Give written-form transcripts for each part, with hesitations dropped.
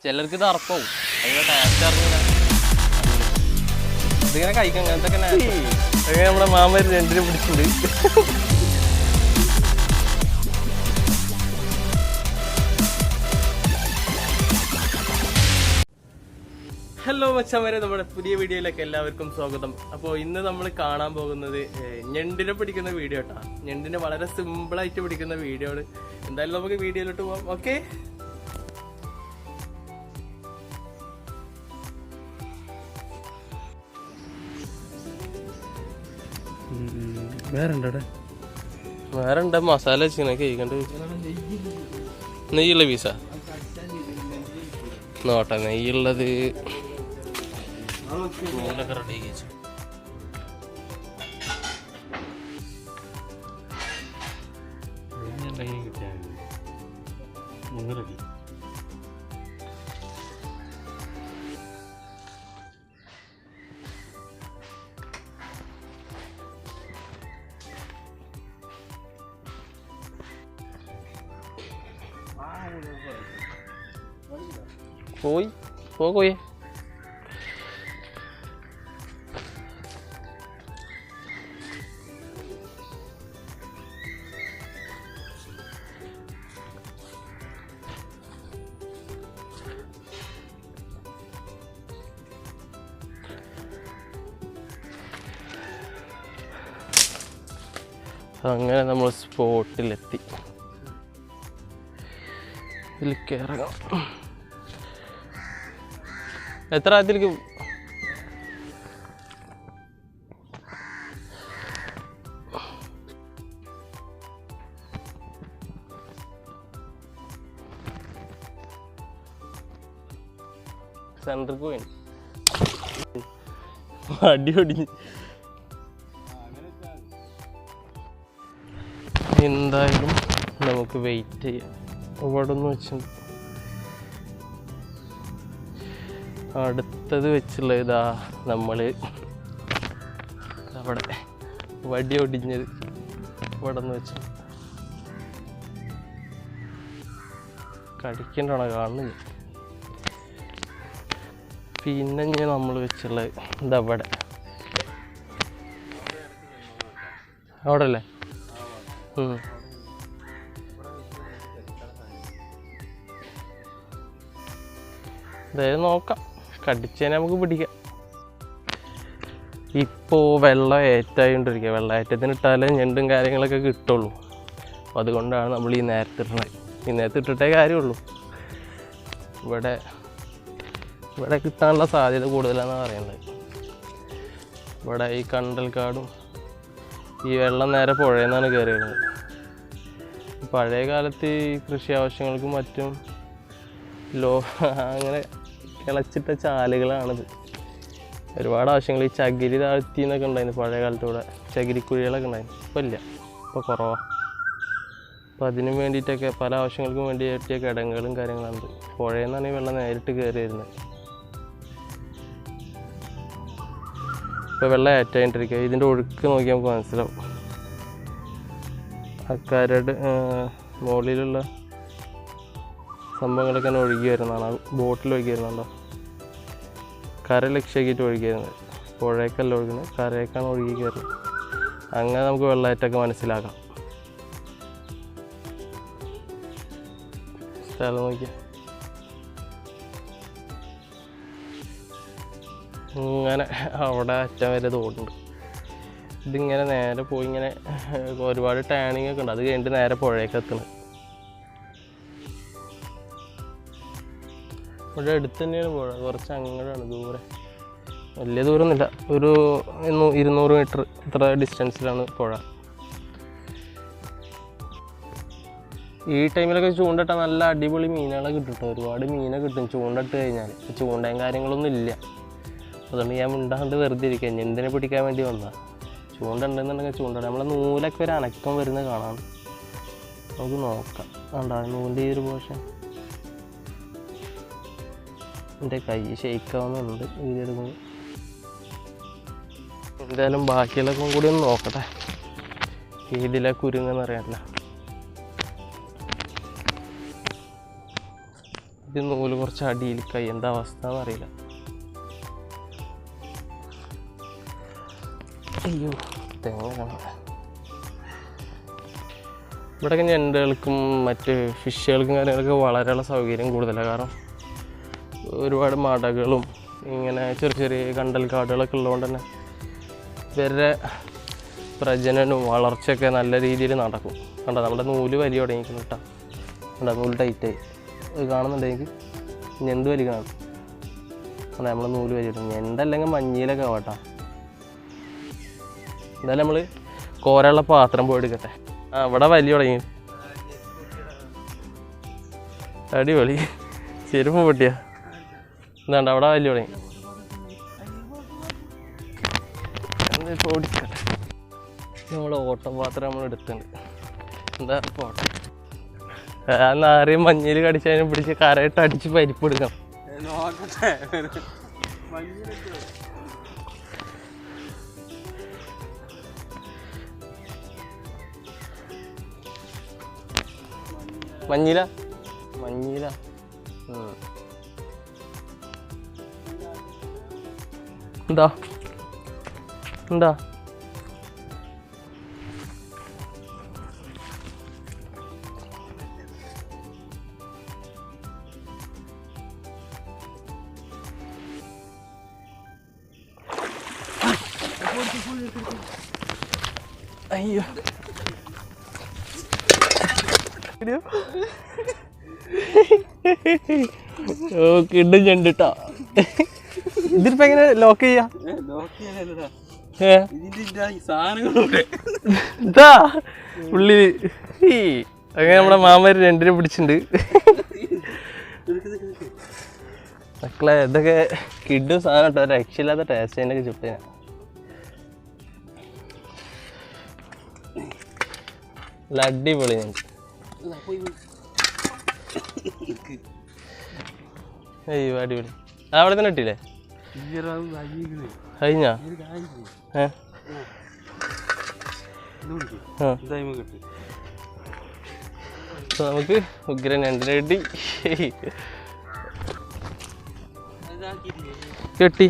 ചിലർക്ക് ഇത് അറപ്പാവും. അതിൻ്റെ ടേസ്റ്റ് അറിഞ്ഞില്ല. ഇതിങ്ങനെ കഴിക്കാം. അങ്ങനത്തെ തന്നെ അങ്ങനെ നമ്മുടെ മാമര് രണ്ടിനും പിടിച്ചിട്ടുണ്ട്. ഹലോ മച്ചാമാരെ, നമ്മുടെ പുതിയ വീഡിയോയിലേക്ക് എല്ലാവർക്കും സ്വാഗതം. അപ്പോൾ ഇന്ന് നമ്മൾ കാണാൻ പോകുന്നത് ഞണ്ടിനെ പിടിക്കുന്ന വീഡിയോ കേട്ടോ. ഞണ്ടിനെ വളരെ സിമ്പിളായിട്ട് പിടിക്കുന്ന വീഡിയോ ആണ്. എന്തായാലും നമുക്ക് വീഡിയോയിലോട്ട് പോകാം. ഓക്കെ, വേറെ ഉണ്ട് മസാല വെച്ചിങ്ങനെ കഴിക്കണ്ട്. നെയ്യുള്ള പീസാ നോട്ടെ. നെയ്യുള്ളത് നൂലൊക്കെ റെഡി കഴിച്ചു. പോയി പോയി അങ്ങനെ നമ്മൾ സ്പോട്ടിലെത്തി. ഇതിൽ കയറണം. എത്ര അതിലേക്ക് സെൻറ്റർക്ക് പോയി അടി ഒടിഞ്ഞ്. എന്തായാലും നമുക്ക് വെയിറ്റ് ചെയ്യാം. ഇവിടെ ഒന്ന് വെച്ചിട്ടുണ്ട്. അടുത്തത് വെച്ചുള്ള ഇതാ നമ്മൾ അവിടെ വടി ഒടിഞ്ഞത് ഇവിടെ നിന്ന് വെച്ച് കടിക്കണ്ടാണോ കാണുന്നില്ല. പിന്നെ ഞാൻ നമ്മൾ വെച്ചുള്ളത് ഇതവിടെ അവിടെ അല്ലേ. അതായത് നോക്കാം, കടിച്ചതിനെ നമുക്ക് പിടിക്കാം. ഇപ്പോൾ വെള്ളം ഏറ്റായിക്കൊണ്ടിരിക്കുക. വെള്ളമേറ്റത്തിന് ഇട്ടാലേ ഞണ്ടും കാര്യങ്ങളൊക്കെ കിട്ടുള്ളൂ. അപ്പോൾ അതുകൊണ്ടാണ് നമ്മൾ ഈ നേരത്തെ ഇട്ടത്. ഈ നേരത്തെ ഇട്ടിട്ടേ കാര്യമുള്ളൂ. ഇവിടെ കിട്ടാനുള്ള സാധ്യത കൂടുതലാണെന്നാണ് പറയുന്നത്. ഇവിടെ ഈ കണ്ടൽക്കാടും ഈ വെള്ളം നേരെ പുഴയിൽ നിന്നാണ് കയറി വരുന്നത്. പഴയ കാലത്ത് ഈ കൃഷി ആവശ്യങ്ങൾക്കും മറ്റും അങ്ങനെ കിളച്ചിട്ട ചാലുകളാണിത്. ഒരുപാട് ആവശ്യങ്ങൾ ഈ ചകിരി താഴ്ത്തി എന്നൊക്കെ ഉണ്ടായിരുന്നു പഴയ കാലത്ത്. ഇവിടെ ചകിരിക്കുഴികളൊക്കെ ഉണ്ടായിരുന്നു. ഇപ്പോൾ ഇല്ല, ഇപ്പോൾ കുറവാണ്. അപ്പോൾ അതിനു വേണ്ടിയിട്ടൊക്കെ പല ആവശ്യങ്ങൾക്കും വേണ്ടി പറ്റിയ കിടങ്ങുകളും കാര്യങ്ങളുണ്ട്. പുഴയിൽ നിന്നാണ് ഈ വെള്ളം നേരിട്ട് കയറി വരുന്നത്. ഇപ്പോൾ വെള്ളം ഏറ്റായിട്ടിരിക്കുക. ഇതിൻ്റെ ഒഴുക്ക് നോക്കി നമുക്ക് മനസ്സിലാവും. അക്കാരുടെ മുകളിലുള്ള സംഭവങ്ങളൊക്കെ തന്നെ ഒഴുകി വരുന്നതാണ്. ബോട്ടിൽ ഒഴുകി വരുന്നുണ്ടോ? കര ലക്ഷ്യമാക്കിയിട്ട് ഒഴുകി വരുന്നത്. പുഴയൊക്കെയല്ല ഒഴുകുന്നത്, കരയൊക്കെയാണ് ഒഴുകി കയറുന്നത്. അങ്ങനെ നമുക്ക് വെള്ളമായിട്ടൊക്കെ മനസ്സിലാക്കാം. സ്ഥലം നോക്കിയാൽ ഇങ്ങനെ അവിടെ അറ്റം വരെ തോടുണ്ട്. ഇതിങ്ങനെ നേരെ പോയി ഇങ്ങനെ ഒരുപാട് ടേണിങ് ഒക്കെ ഉണ്ട്. അത് കഴിഞ്ഞിട്ട് നേരെ പുഴയൊക്കെ എത്തണം. ഇവിടെ അടുത്ത് തന്നെയാണ് പുഴ. കുറച്ച് അങ്ങോട്ടാണ് ദൂരെ, വലിയ ദൂരമൊന്നുമില്ല. ഒരു 200 മീറ്റർ ഇത്ര ഡിസ്റ്റൻസിലാണ് പുഴ. ഈ ടൈമിലൊക്കെ ചൂണ്ടിട്ടാൽ നല്ല അടിപൊളി മീനുകളൊക്കെ കിട്ടും. ഒരുപാട് മീനെ കിട്ടും ചൂണ്ടിട്ട് കഴിഞ്ഞാൽ. ചൂണ്ടയും കാര്യങ്ങളൊന്നും ഇല്ല. അതുകൊണ്ട് ഞാൻ മിണ്ടാണ്ട് വെറുതെ ഇരിക്കുക. ഞണ്ടിനെ പിടിക്കാൻ വേണ്ടി വന്നതാണ്. ചൂണ്ട ഉണ്ടെന്നുണ്ടെങ്കിൽ ചൂണ്ടണം. നമ്മളെ നൂലൊക്കെ ഒരു അനക്കം വരുന്നത് കാണാം. നമുക്ക് നോക്കാം. വേണ്ട നൂലിൻ്റെ ഈ ഒരു പോഷൻ എൻ്റെ കൈ ഷെയ്ക്കാവുന്നുണ്ട് വീഡിയോയെടുക്കുമ്പോൾ. എന്തായാലും ബാക്കിയുള്ളതും കൂടി ഒന്ന് നോക്കട്ടെ. ഇതിലെ കുരുങ്ങെന്ന് അറിയാമല്ല. ഇത് നൂല് കുറച്ച് അടിയിലേക്കായി, എന്താ അവസ്ഥ എന്നറിയില്ല. അയ്യോ തെങ്ങ കാണാം. ഇവിടെയൊക്കെ ഞണ്ടുകൾക്കും മറ്റ് ഫിഷുകൾക്കും കാര്യങ്ങളൊക്കെ വളരെയുള്ള സൗകര്യം കൂടുതലാണ്. കാരണം ഒരുപാട് മടകളും ഇങ്ങനെ ചെറിയ ചെറിയ കണ്ടൽ കാടുകളൊക്കെ ഉള്ളതുകൊണ്ട് തന്നെ ഇവരുടെ പ്രജനനവും വളർച്ചയൊക്കെ നല്ല രീതിയിൽ നടക്കും. കണ്ടോ നമ്മുടെ നൂല് വലിയ തുടങ്ങിയിരിക്കുന്നു കേട്ടോ. കണ്ടോ നൂല് ടൈറ്റായി അത് കാണുന്നുണ്ടെങ്കിൽ ഞണ്ട് വലി കാണും. അതെ നമ്മൾ നൂല് വലിയ ഞണ്ടല്ലെങ്കിൽ മഞ്ഞയിലൊക്കെ ആവട്ടോ. എന്തായാലും നമ്മൾ കോരയുള്ള പാത്രം പോയി എടുക്കട്ടെ. ആ ഇവിടെ വലിയ തുടങ്ങി. അടിപൊളി ചെരുപ്പ് പൊട്ടിയ എന്താണ്ട് അവിടെ വലിയ തുടങ്ങി. ഓടിക്കട്ടെ. നമ്മൾ ഓട്ടം പാത്രം നമ്മൾ എടുത്തിട്ടുണ്ട്. എന്താ ഓട്ടം ആ നാറിയ മഞ്ഞയിൽ കടിച്ചതിനെ പിടിച്ച് കരയിട്ട് അടിച്ച് പരിപ്പ് എടുക്കണം. മഞ്ഞില മഞ്ഞില എന്താ എന്താ അയ്യോ ഓ കിണ്ടും ചെണ്ടിട്ടാ. ഇതിപ്പോ എങ്ങനെ ലോക്ക് ചെയ്യാ? ഇതാ പുള്ളി അങ്ങനെ നമ്മുടെ മാമാര് രണ്ടിനെ പിടിച്ചിട്ടുണ്ട്. മക്കളെ ഇതൊക്കെ കിഡും സാധനം കേട്ടോ. രക്ഷയില്ലാത്ത ടേസ്റ്റ് അതിനൊക്കെ ചുട്ടേന. അടിപൊളി ഞാൻ അയ്യോ അടിപൊളി. അവിടെ തന്നെ ഇട്ടില്ലേ കഴിഞ്ഞാ? നമുക്ക് ഉഗ്രൻ രണ്ടിനെ കിട്ടി. കെട്ടി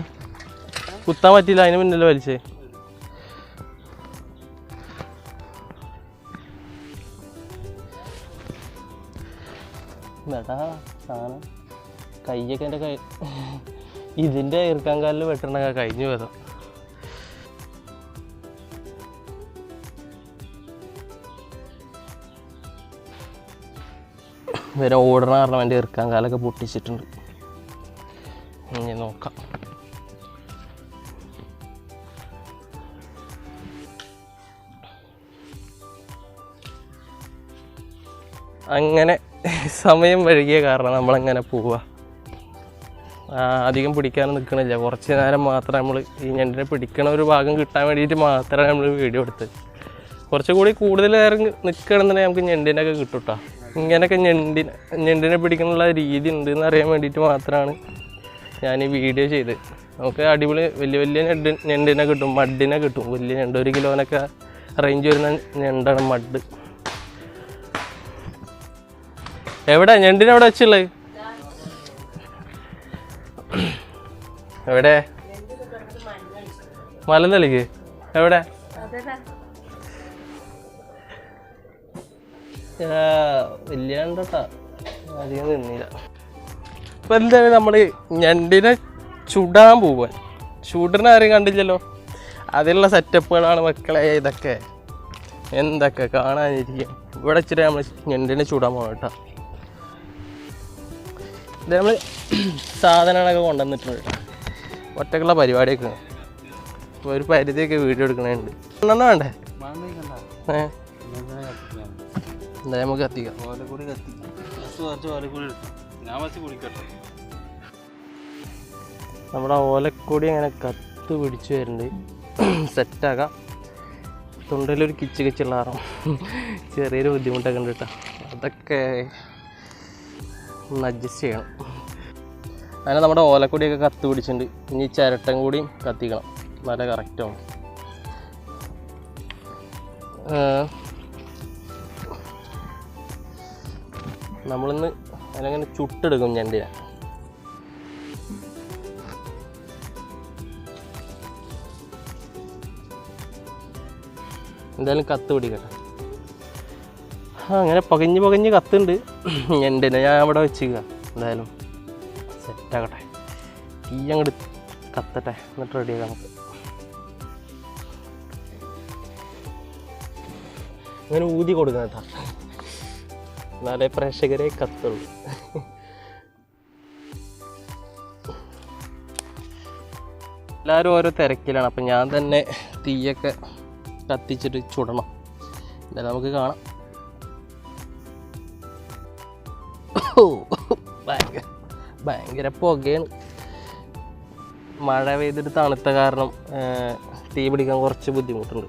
കുത്താൻ പറ്റിയില്ല, അതിന് മുന്നല്ലേ വലിച്ചേ. വേട്ടാ സാധനം കയ്യൊക്കെ എൻ്റെ ഇതിൻ്റെ ഇറുക്കാൻ കാലിൽ വെട്ടണ കഴിഞ്ഞു വരാം. വരെ ഓടണ കാരണം എൻ്റെ ഇറുക്കാൻ കാലൊക്കെ പൊട്ടിച്ചിട്ടുണ്ട്. ഇനി നോക്കാം. അങ്ങനെ സമയം വൈകിയ കാരണം നമ്മളങ്ങനെ പോവുക. അധികം പിടിക്കാനും നിൽക്കണില്ല. കുറച്ച് നേരം മാത്രം നമ്മൾ ഈ ഞണ്ടിനെ പിടിക്കണ ഒരു ഭാഗം കിട്ടാൻ വേണ്ടിയിട്ട് മാത്രമേ നമ്മൾ വീഡിയോ എടുത്തത്. കുറച്ചുകൂടി കൂടുതൽ നേരം നിൽക്കണമെന്നുണ്ടെങ്കിൽ നമുക്ക് ഞണ്ടിനൊക്കെ കിട്ടും കേട്ടോ. ഇങ്ങനെയൊക്കെ ഞണ്ടിനെ പിടിക്കാനുള്ള രീതി ഉണ്ട് എന്നറിയാൻ വേണ്ടിയിട്ട് മാത്രമാണ് ഞാൻ ഈ വീഡിയോ ചെയ്തത്. നമുക്ക് അടിപൊളി വലിയ വലിയ ഞണ്ടിനെ കിട്ടും, മഡിനെ കിട്ടും. വലിയ ഞണ്ട് 1 കിലോനൊക്കെ റേഞ്ച് വരുന്ന ഞണ്ടാണ് മഡ്. എവിടെ ഞണ്ടിനെ എവിടെ വെച്ചുള്ളത്? എവിടെ മലന്തളിക്ക് എവിടെ? വലിയ കണ്ടോട്ടാ, അധികം തിന്നില്ല. ഇപ്പം എന്തായാലും നമ്മൾ ഞണ്ടിനെ ചുടാൻ പോവാൻ. ചൂടിനെ ആരും കണ്ടില്ലല്ലോ. അതിലുള്ള സെറ്റപ്പുകളാണ് മക്കളെ ഇതൊക്കെ. എന്തൊക്കെ കാണാനിരിക്കുക. ഇവിടെ വെച്ചിട്ട് നമ്മൾ ഞണ്ടിനെ ചൂടാൻ പോകണം കേട്ടോ. ഇത് നമ്മൾ സാധനങ്ങളൊക്കെ കൊണ്ടുവന്നിട്ടുണ്ട് കേട്ടോ. ഒറ്റക്കുള്ള പരിപാടിയൊക്കെ ഒരു പരിധിയൊക്കെ വീഡിയോ എടുക്കണുണ്ട്. എണ്ണം വേണ്ടേ? എന്താ നമുക്ക് കത്തിക്കാം. നമ്മുടെ ഓലക്കൊടി അങ്ങനെ കത്ത് പിടിച്ച് വരുന്നുണ്ട്. സെറ്റാക്കാം. തൊണ്ടയിലൊരു കിച്ച് കിച്ചുള്ളാറും ചെറിയൊരു ബുദ്ധിമുട്ടൊക്കെ ഉണ്ട് കേട്ടോ. അതൊക്കെ ഒന്ന് അഡ്ജസ്റ്റ് ചെയ്യണം. അങ്ങനെ നമ്മുടെ ഓലക്കൊടിയൊക്കെ കത്ത് പിടിച്ചിട്ടുണ്ട്. ഇനി ചിരട്ടം കൂടിയും കത്തിക്കണം, നല്ല കറക്റ്റാവും. നമ്മളിന്ന് അതിനങ്ങനെ ചുട്ടെടുക്കും ഞണ്ടിനെ. എന്തായാലും കത്ത് പിടിക്കട്ടെ. അങ്ങനെ പുകഞ്ഞ് കത്തുണ്ട്. ഞണ്ടിനെ ഞാൻ അവിടെ വെച്ചിരിക്കുക. എന്തായാലും സെറ്റാകട്ടെ, തീ അങ്ങോട്ട് കത്തട്ടെ, എന്നിട്ട് റെഡിയാക്കാം നമുക്ക്. അങ്ങനെ ഊതി കൊടുക്കണം കേട്ടോ, എന്നാലേ പ്രേക്ഷകരെ കത്തുള്ളൂ. എല്ലാവരും ഓരോ തിരക്കിലാണ്. അപ്പം ഞാൻ തന്നെ തീയൊക്കെ കത്തിച്ചിട്ട് ചുടണം. എന്തായാലും നമുക്ക് കാണാം. ഭയങ്കര പുകയാണ്. മഴ പെയ്തിട്ട് തണുത്ത കാരണം തീ പിടിക്കാൻ കുറച്ച് ബുദ്ധിമുട്ടുണ്ട്.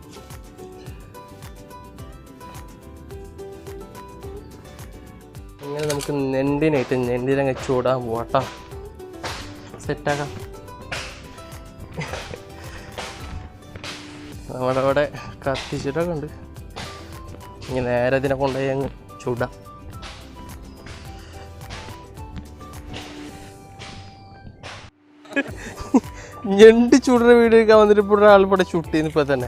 അങ്ങനെ നമുക്ക് ഞണ്ടിനങ്ങ് ചൂടാൻ പോട്ടാ, സെറ്റാക്കാം. നമ്മുടെ അവിടെ കത്തിച്ചിട്ടൊക്കെ ഉണ്ട്. ഇനി നേരെ ഇതിനെ കൊണ്ടുപോയി അങ്ങ് ചൂടാം. ഞണ്ട് ചൂടുന്ന വീഡിയോ എടുക്കാൻ വന്നിട്ട് ഇപ്പോൾ ഒരാൾ ഇവിടെ ചുട്ടിന്ന് ഇപ്പം തന്നെ.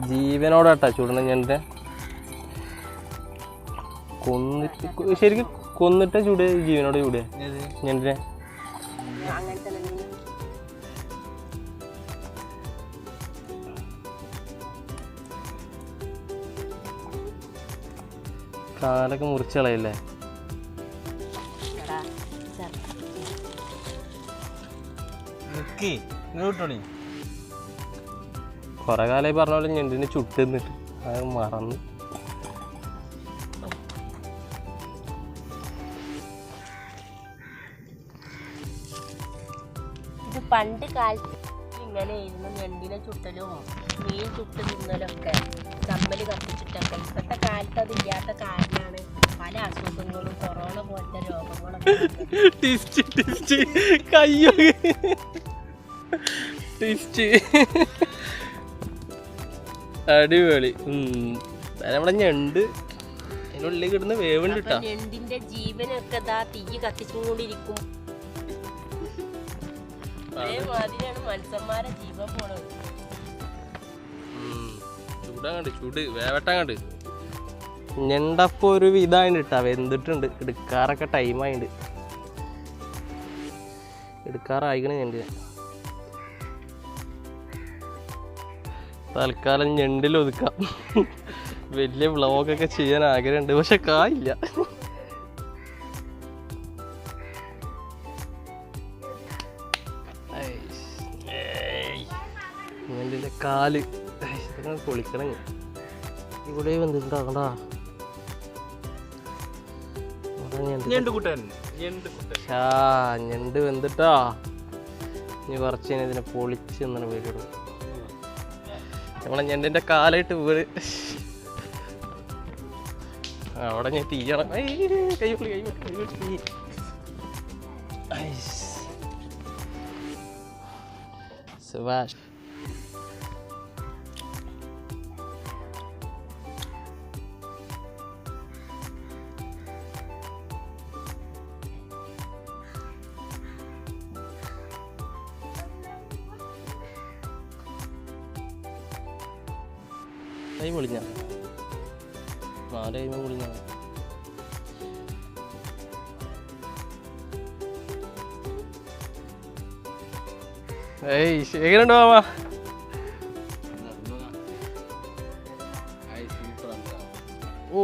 ജീവനോടാട്ടാ ചൂടണ ഞണ്ടിനെ. കൊന്നിട്ട് ശരിക്കും കൊന്നിട്ട ചൂട്, ജീവനോട് ചൂട് ഞണ്ടിനെ. കാലൊക്കെ മുറിച്ച് കളയല്ലേ. കൊറേ കാലമായി പറഞ്ഞ പോലെ ഞണ്ടിനെ ചുട്ടിന്നിട്ട് അത് മറന്നു. ഇത് പണ്ട് കാലത്ത് ഇങ്ങനെയായിരുന്നു ഞണ്ടിനെ ചുട്ടലും മീൻ ചുട്ട് തിന്നലൊക്കെ, കമ്മല് കത്തിച്ചിട്ടൊക്കെ. ഇപ്പോഴത്തെ കാലത്ത് അതില്ലാത്ത കാരണമാണ് പല അസുഖങ്ങളും കൊറോണ പോലത്തെ രോഗങ്ങളൊക്കെ. അടിപൊളി. നമ്മുടെ ഞണ്ട് അതിനുള്ളിൽ കിടന്ന് വേവുണ്ട് കേട്ടോ. ഞണ്ടിന്റെ ജീവനൊക്കെ ഇതാ തീ കത്തിച്ചും കൊണ്ടിരിക്കും. അതേമാതിരിയാണ് മനുഷ്യന്മാരെ ജീവൻ പോണത്. ചൂടാങ്ങണ്ട്, ചൂട് വേവട്ടങ്ങണ്ട്. ഞണ്ടപ്പോ ഒരു വിധായിട്ട് ഇട്ടാ വെന്തിട്ടുണ്ട്. എടുക്കാറൊക്കെ ടൈമായിണ്ട്. എടുക്കാറായിക്കണ ഞണ്ട്. തൽക്കാലം ഞണ്ടിൽ ഒതുക്കാം. വലിയ വ്ളോഗൊക്കെ ചെയ്യാൻ ആഗ്രഹമുണ്ട്, പക്ഷെ കായില്ല. ഞണ്ടിൻ്റെ കാല് പൊളിക്കണം. ഇവിടെ വന്നിട്ടുണ്ടാകണ്ടാ ഞണ്ട് വെന്തിട്ടാ. ഇനി കുറച്ച് കഴിഞ്ഞാൽ ഇതിനെ പൊളിച്ച് എന്നാണ് പേരിടും. നമ്മളെ ഞണ്ടിൻ്റെ കാലായിട്ട് വീട് അവിടെ ഞാൻ തീയണം. കൈ സുഭാഷ് കൈ പൊളിഞ്ഞ 4 കൈമ പൊളിഞ്ഞ. എങ്ങനെയുണ്ടോ മാമ? ഓ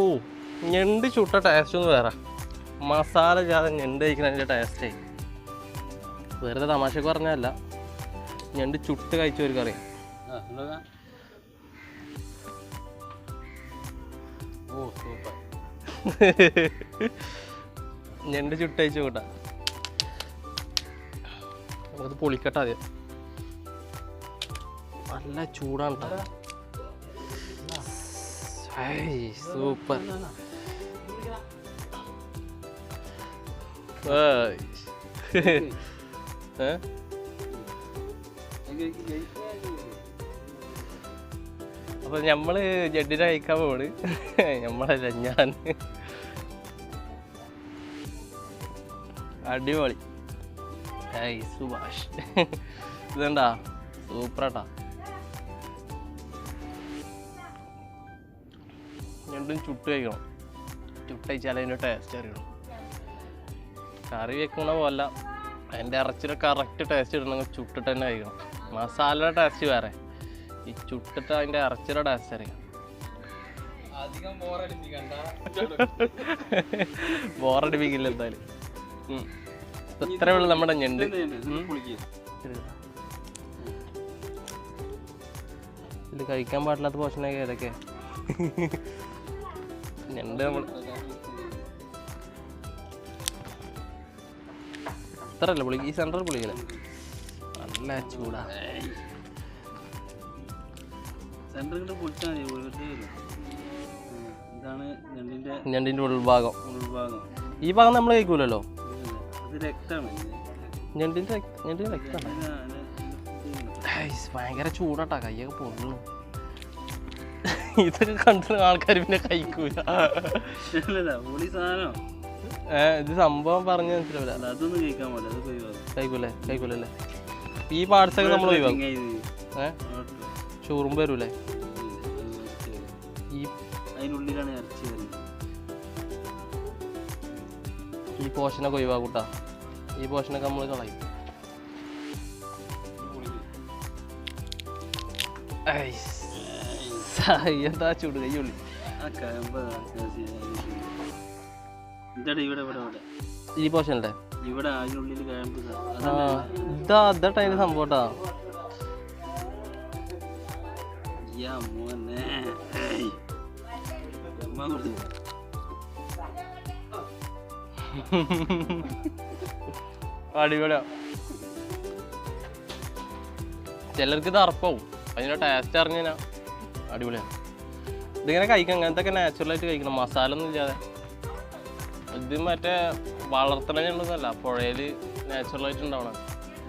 ഞണ്ട് ചുട്ട ടേസ്റ്റ് ഒന്ന് വേറെ. മസാല ജാതെ ഞണ്ട് കഴിക്കണ അതിൻ്റെ ടേസ്റ്റേ വെറുതെ തമാശക്ക് പറഞ്ഞല്ല. ഞണ്ട് ചുട്ട് കഴിച്ചവർക്ക് അറിയാം. ഞണ്ട് ചുട്ട് കഴിച്ചു കൂട്ടാ. നമുക്കത് പൊളിക്കട്ടെ ആദ്യം. നല്ല ചൂടാണ്. സൂപ്പർ. അപ്പോൾ നമ്മൾ ജഡ്ഡിനെ കഴിക്കാൻ പോണ്. നമ്മളല്ല, ഞാൻ. അടിപൊളി. സുഭാഷ് ഇതെന്താ സൂപ്പറാട്ടാ. രണ്ടും ചുട്ട് കഴിക്കണം. ചുട്ട് കഴിച്ചാൽ അതിൻ്റെ ടേസ്റ്റ് അറിയണം. കറി വെക്കണ പോലെ അതിൻ്റെ ഇറച്ചിയുടെ കറക്റ്റ് ടേസ്റ്റ് ഇടണമെങ്കിൽ ചുട്ടിട്ട് തന്നെ കഴിക്കണം. മസാലയുടെ ടേസ്റ്റ് വേറെ, ഈ ചുട്ടിട്ട് അതിൻ്റെ ഇറച്ചിയുടെ ടേസ്റ്റ് അറിയാം. ബോറടിപ്പിക്കില്ല എന്തായാലും. ഇത്രേ ഉള്ളൂ നമ്മുടെ ഞണ്ട്. ഇത് കഴിക്കാൻ പാടില്ലാത്ത പോഷനൊക്കെ ഏതൊക്കെ? ഞണ്ട് നമ്മൾ ഇത്രല്ല പുളി, ഈ സെൻറ്ററിൽ പുളിക്കില്ല. നല്ല ചൂടാ. ഞണ്ടിൻ്റെ ഉൾഭാഗം. ഈ ഭാഗം നമ്മൾ കഴിക്കൂലല്ലോ. ഞണ്ടിൻ്റെ രക്തമാണ്. ഭയങ്കര ചൂടാട്ടാ, കയ്യൊക്കെ പൊള്ളു. ഇതൊക്കെ കണ്ടിട്ട് ആൾക്കാർ പിന്നെ കഴിക്കൂല. ഇത് സംഭവം പറഞ്ഞു മനസ്സിലാവില്ല. അതൊന്നും കഴിക്കാൻ കഴിക്കൂലേ? ഈ പാർട്സൊക്കെ നമ്മൾ ഒഴിവാക്കും. ഷൂറും വരൂലേ? അതിനുള്ളിലാണ് ഇറച്ചി വരുന്നത്. ഈ പോഷനൊക്കെ ഒഴിവാക്കൂട്ടാ. ഈ പോഷനൊക്കെ നമ്മൾ കളയും. എന്താ ചൂട് കയ്യുള്ളി. ഈ പോഷനല്ലേ ഇവിടെ അതിനുള്ളിൽ ഇതാ അതിന്റെ സംഭവട്ടാ. അടിപൊളിയാ. ചിലർക്ക് ഇത് അറപ്പാവും, അതിൻ്റെ ടേസ്റ്റ് അറിഞ്ഞാ അടിപൊളിയാണ്. ഇതിങ്ങനെ കഴിക്കണം, അങ്ങനത്തെ നാച്ചുറലായിട്ട് കഴിക്കണം, മസാല ഒന്നും ഇല്ലാതെ. ഇത് മറ്റേ വളർത്തണ ഞണ്ടൊന്നുമല്ല, പുഴയിൽ നാച്ചുറലായിട്ട് ഉണ്ടാവണം.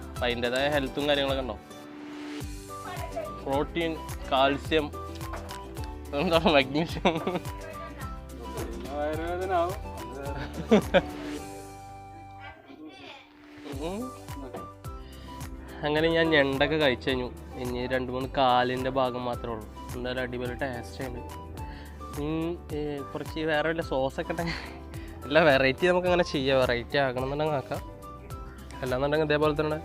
അപ്പം അതിൻ്റെതായ ഹെൽത്തും കാര്യങ്ങളൊക്കെ ഉണ്ടാവും. പ്രോട്ടീൻ, കാൽസ്യം, എന്താണ് മഗ്നീഷ്യം. അങ്ങനെ ഞാൻ ഞണ്ടൊക്കെ കഴിച്ചു കഴിഞ്ഞു. ഇനി 2-3 കാലിൻ്റെ ഭാഗം മാത്രമേ ഉള്ളൂ. എന്തായാലും അടിപൊളി ടേസ്റ്റ് ഉണ്ട്. കുറച്ച് വേറെ വല്ല സോസൊക്കെ ഉണ്ടെങ്കിൽ അല്ല, വെറൈറ്റി നമുക്കങ്ങനെ ചെയ്യാം. വെറൈറ്റി ആക്കണമെന്നുണ്ടെങ്കിൽ ആക്കാം. അല്ലാന്നുണ്ടെങ്കിൽ ഇതേപോലെ തന്നെ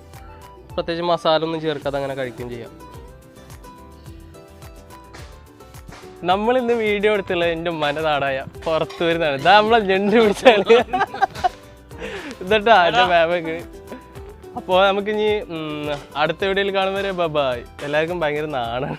പ്രത്യേകിച്ച് മസാല ഒന്നും ചേർക്കാതെ അങ്ങനെ കഴിക്കുകയും ചെയ്യാം. നമ്മളിന്ന് വീഡിയോ എടുത്തുള്ളത് എൻ്റെ ഉമ്മാൻ്റെ നാടായ പുറത്ത് വരുന്നതാണ്. ഇതാ നമ്മളെ ഞണ്ട് പിടിച്ചാൽ എന്നിട്ടാ എൻ്റെ മാമക്ക്. അപ്പോൾ നമുക്കിനി അടുത്ത വീഡിയോയിൽ കാണുന്നവരെ ബൈ. എല്ലാവർക്കും ഭയങ്കര നാണാണ്.